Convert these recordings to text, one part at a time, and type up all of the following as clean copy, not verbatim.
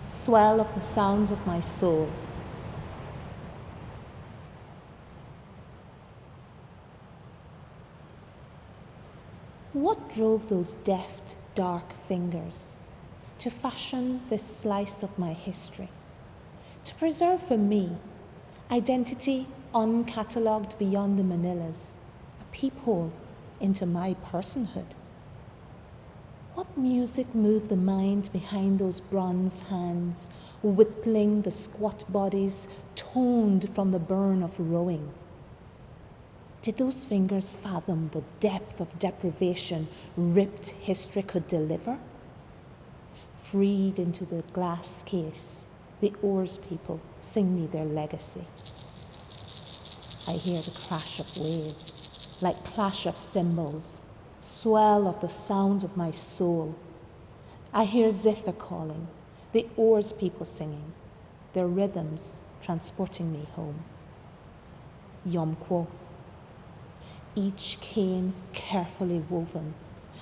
swell of the sounds of my soul. What drove those deft, dark fingers to fashion this slice of my history, to preserve for me identity uncatalogued beyond the Manilas, a peephole into my personhood? What music moved the mind behind those bronze hands, whittling the squat bodies toned from the burn of rowing? Did those fingers fathom the depth of deprivation ripped history could deliver? Freed into the glass case, the oars people sing me their legacy. I hear the crash of waves, like clash of cymbals, swell of the sounds of my soul. I hear zither calling, the oars people singing, their rhythms transporting me home. Yomkwo. Each cane carefully woven,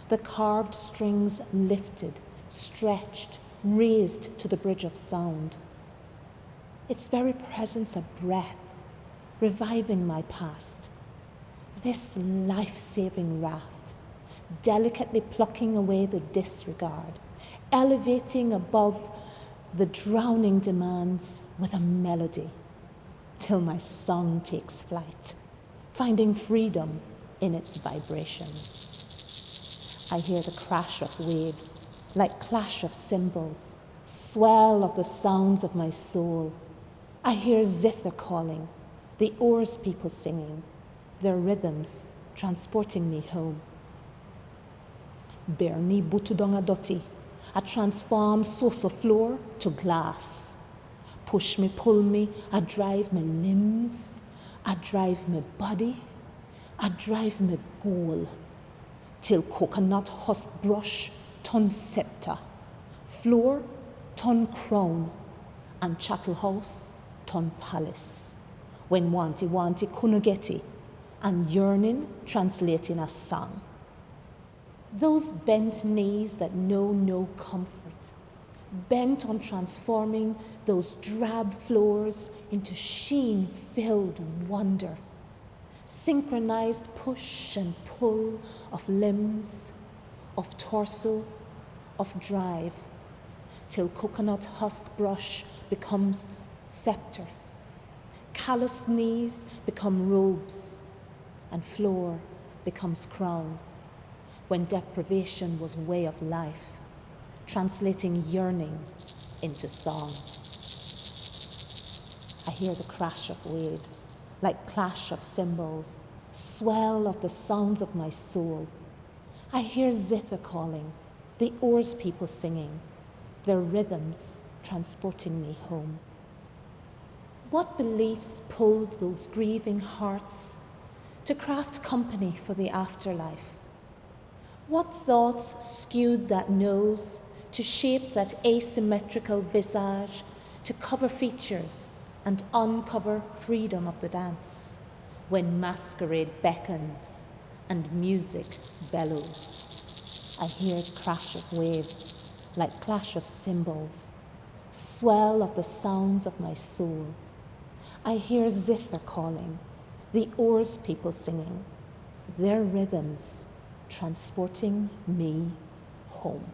the carved strings lifted, stretched, raised to the bridge of sound. Its very presence a breath, reviving my past. This life-saving raft, delicately plucking away the disregard, elevating above the drowning demands with a melody, till my song takes flight, finding freedom in its vibrations. I hear the crash of waves, like clash of cymbals, swell of the sounds of my soul. I hear zither calling, the oars people singing, their rhythms transporting me home. Berni butudonga doti, I transform soso floor to glass. Push me, pull me, I drive my limbs, I drive my body, I drive my goal, till coconut husk brush turn scepter, floor turn crown, and chattel house turn palace. When wanty kunugeti, and yearning translating a song. Those bent knees that know no comfort, bent on transforming those drab floors into sheen-filled wonder, synchronized push and pull of limbs, of torso, of drive, till coconut husk brush becomes scepter, callous knees become robes, and floor becomes crown, when deprivation was way of life, translating yearning into song. I hear the crash of waves, like clash of cymbals, swell of the sounds of my soul. I hear zither calling, the oars people singing, their rhythms transporting me home. What beliefs pulled those grieving hearts to craft company for the afterlife? What thoughts skewed that nose to shape that asymmetrical visage, to cover features and uncover freedom of the dance, when masquerade beckons and music bellows? I hear the crash of waves, like clash of cymbals, swell of the sounds of my soul. I hear zither calling, the oars people singing, their rhythms transporting me home.